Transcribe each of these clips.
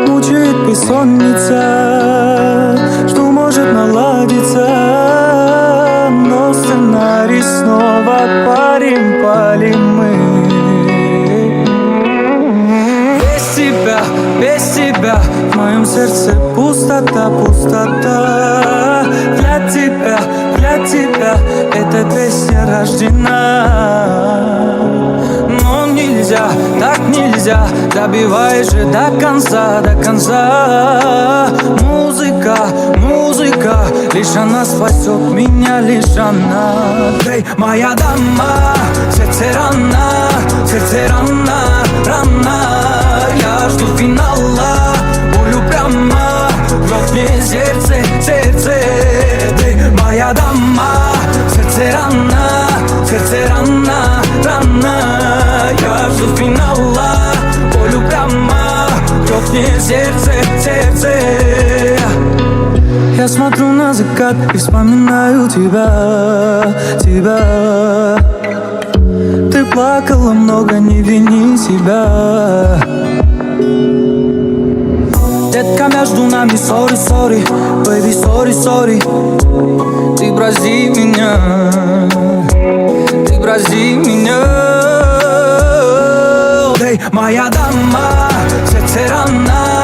Мучает бессонница, что может наладиться, но сценарий снова палим мы. Без тебя в моем сердце пустота, пустота. Для тебя эта песня рождена. Но нельзя, так нельзя, добивай же до конца, до конца. Музыка, лишь она спасет меня, лишь она. Эй, моя дама, сердце рана, я жду финала, болю прямо, рвет мне сердце. Эй, моя дама, сердце рана, я жду финала, болю прямо, рвет мне сердце. Я смотрю на закат и вспоминаю тебя. Ты плакала много, не вини себя. Детка, между нами sorry, baby, sorry. Ты брази меня. Эй, моя дама, сердце рана,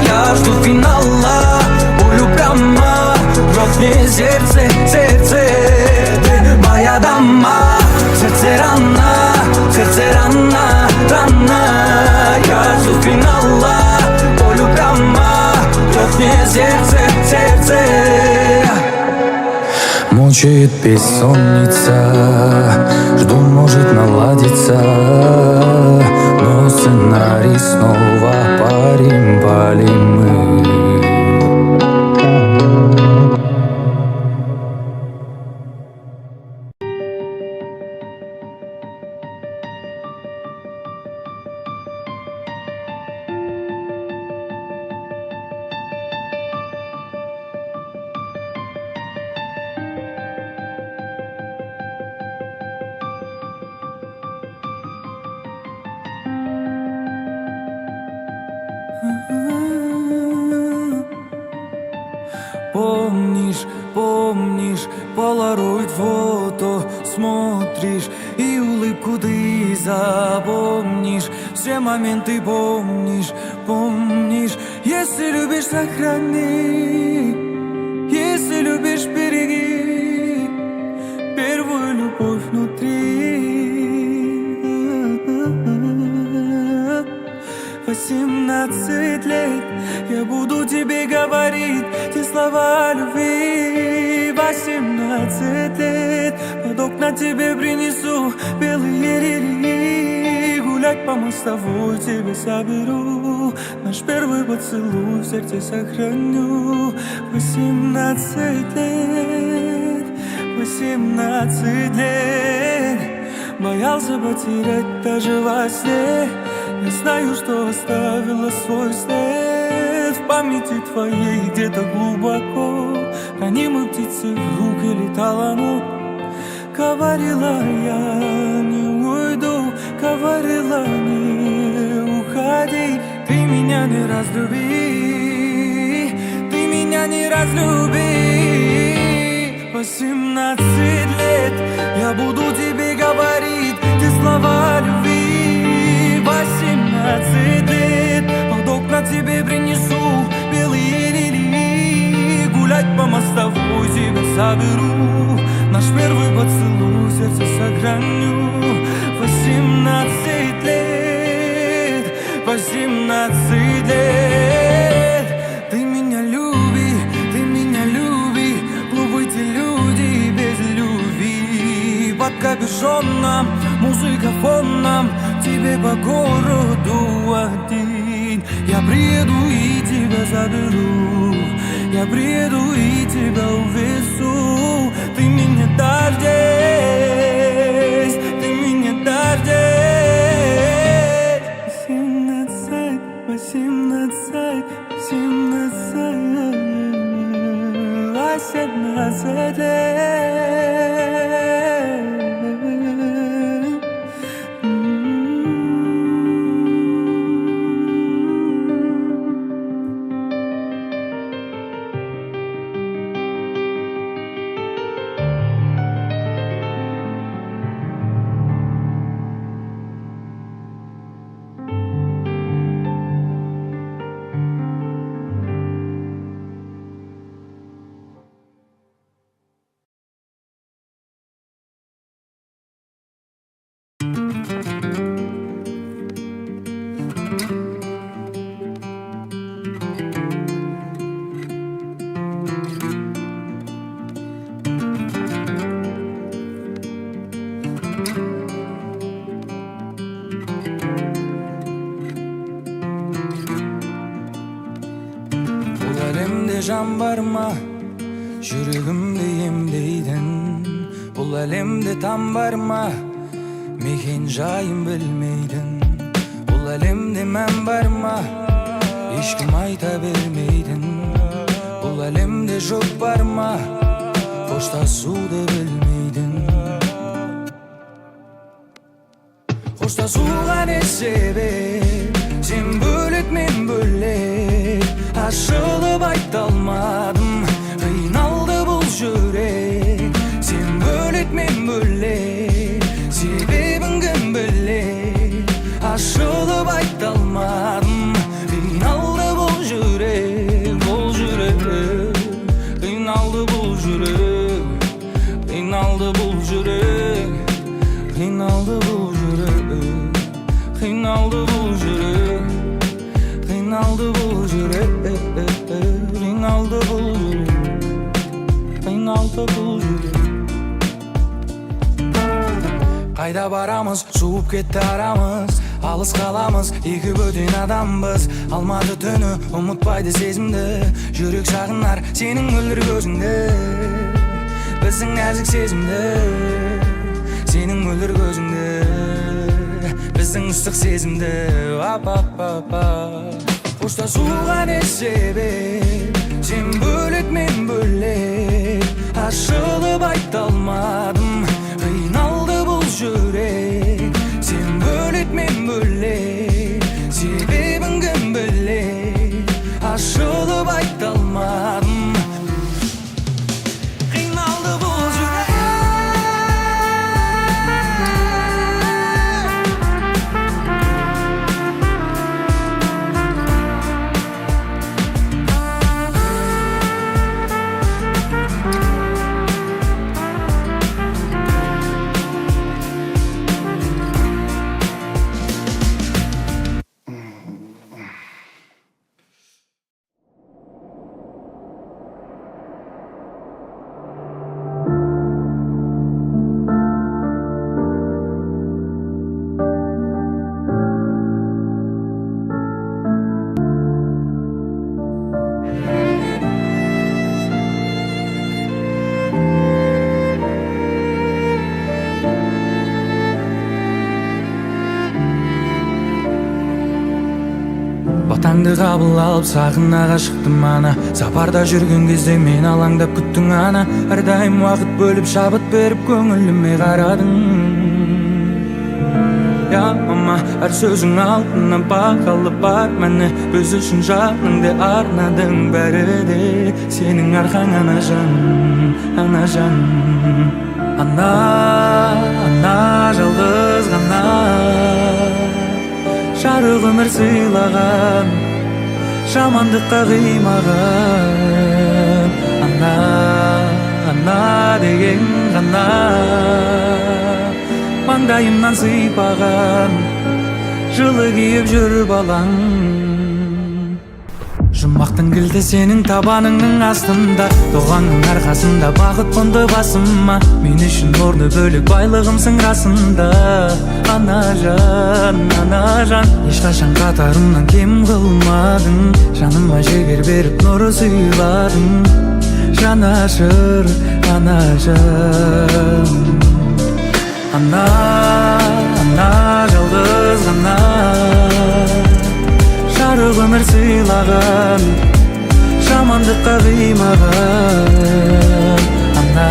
я жду финала, болю прямо, рвет мне сердце. Эй, моя дама, сердце рана, я жду финала, болю прямо, рвет мне сердце. Мучает бессонница, жду, может наладиться, но сценарий снова палим мы. Помнишь, полароид фото смотришь, и улыбку ты запомнишь, все моменты помнишь. Если любишь, сохрани, если любишь, береги первую любовь внутри. 18 лет я буду тебе говорить те слова любви. 18 лет под окна тебе принесу белые лилии. Гулять по мостовой тебе соберу, наш первый поцелуй в сердце сохраню. 18 лет боялся потерять даже во сне. Я знаю, что оставила свой след в памяти твоей где-то глубоко. Ранимой птицей в руки летала, но говорила я не уйду, говорила не уходи. Ты меня не разлюби. 18 лет я буду тебе говорить те слова любви. 18 лет под окна тебе принесу белые лилии. Гулять по мостовой тебя соберу, наш первый поцелуй в сердце сохраню. 18 лет ты меня люби, глупые люди без любви. Под капюшоном музыка фоном, тебе по городу один. Я приеду и тебя заберу, я приеду и тебя увезу. Ты меня дождись, 18 18, Can var mı? Жүрегімді емдейтін Бұл әлемде там бар ма? Мекен жайын білмейтін Бұл әлемде мән бар ма? Ешкім айта бермейтін Бұл әлемде жоқ бар ма? Қоштасуды білмейтін Қоштасуға не себеп? Сен бөлек, мен бөлек Ашылып айта алмадым Қиналды бұл жүрек Сен бөлек, мен бөлек Себебін кім білек Ашылып айта алмадым Қиналды бұл жүрек Қиналды бұл жүрек Қиналды бұл жүрек Қиналды бұл жүрек Қиналды бұл жүрек Қиналды бұл жүрек Қиналды бұл жүрек Қиналды бұл жүрек Қайда барамыз, суып кетті арамыз Алыс қаламыз, екі бөтен адамбыз Алмады түні, ұмытпайды сезімді Жүрек сағынар, сенің мөлдір көзіңді Біздің нәзік сезімді Сенің мөлдір көзіңді Біздің ыстық сезімді Қоштасуға не себеп? Сен бөлек, мен бөлек Ашылып айта алмадым Қиналды бұл жүрек Сен бөлек, мен бөлек Себебін кім білек Ашылып айта алмадым Қиналды бұл жүрек Батаңды қабыл алып сағынаға шықтым ана Сапарда жүрген кезде мен алаңдап күттің ана Әрдайым уақыт бөліп шабыт беріп көңіліме қарадың Я мама, әр сөзің алтыннан бағалы бар мәні Біз үшін жаныңды арнадың бәрі де Сенің арқаң ана жан, ана жан Ана, жалғыз ғана Жарық өмір сыйлаған Жамандыққа қимаған Ана деген ғана Маңдайымнан сыйпаған Жылы киіп жүр балаң Жұмақтың кілті сенің табаныңның астында Доғаңның арқасында бақыт қонды басыма Мен үшін орны бөлек байлығымсың расында Ана жан Ешқашан қатарымнан кем қылмадың Жаныма жігер беріп нұры сыйладың Жанашыр ана жан Ана жалғыз ғана Жарық өмір сыйлаған, жамандыққа қимаған, ана,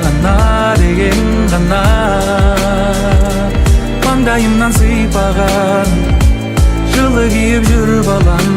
ана деген ғана. Маңдайымнан сыйпаған, жылы киіп жүр балам.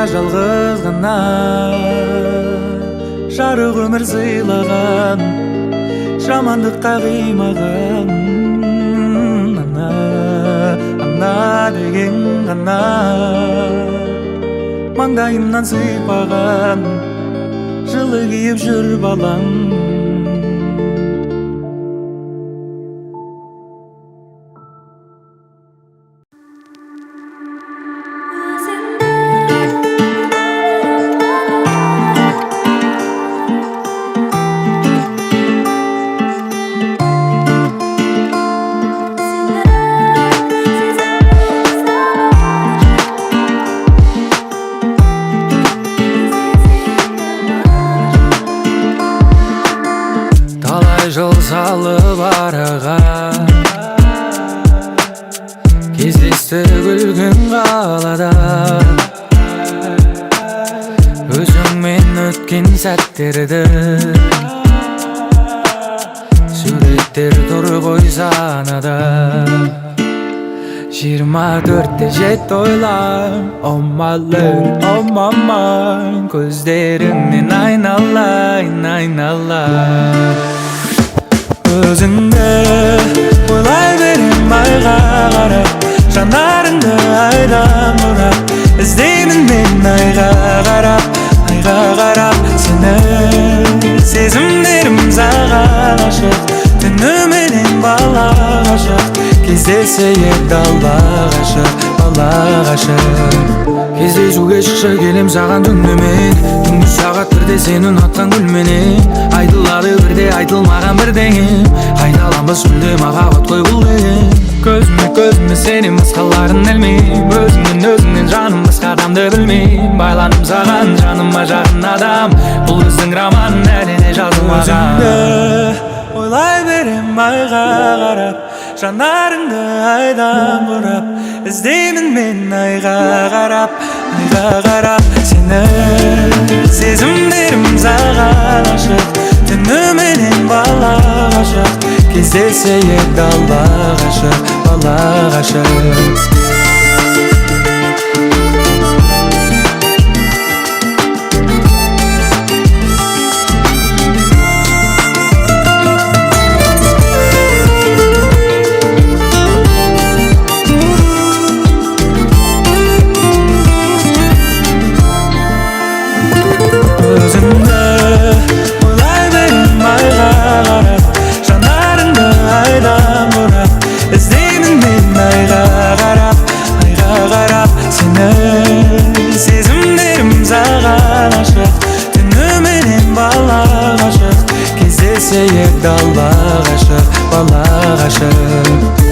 Жалғыз ғана жарық өмір сыйлаған, жамандыққа қимаған, ана, ана деген ғана. Маңдайымнан сыйпаған, жылы киіп жүр балам. Жол салып араға, кездесті күлгін қалада. Өзіңмен өткен сәттерді суреттер тұр ғой санада. 24-те жет ойлам, oh my love, oh my mind. Көздеріңнен айналайын, айналайын. Өзіңді ойлай берем айға қарап, жанарыңды айдан бұрап. Іздеймін мен айға қарап, айға қарап сені. Сезімдерім саған ашық, түніменен бала ғашық. Кездесе еді алла ғашық, бала ғашық. Кездесуге шықшы келем саған түнімен, түнгі сағат бірде сен ұнатқан гүлменен. Айтылады бірде айтылмаған бірдеңе, қайталанбас мүлде махаббат қой бұл деген. Көзіме көзіме сенен басқаларын ілмейм, өзіңнен жаным басқа адамды білмейм. Байланым саған жаныма жақын адам, бұл біздің роман әлі де жазылмаған. Өзіңді ойлай берем айға қарап, жанарыңды айдан бұрап. Іздеймін мен айға қарап, айға қарап сені. Сезімдерім саған ашық, түніменен бала ғашық. Кездесе еді алла ғашық, бала ғашық. Өзіңді ойлай берем айға қарап, жанарыңды айдан бұрап. Іздеймін мен айға қарап, айға қарап сені. Сезімдерім саған ашық, түніменен бала ғашық. Кездесе еді алла ғашық, бала ғашық.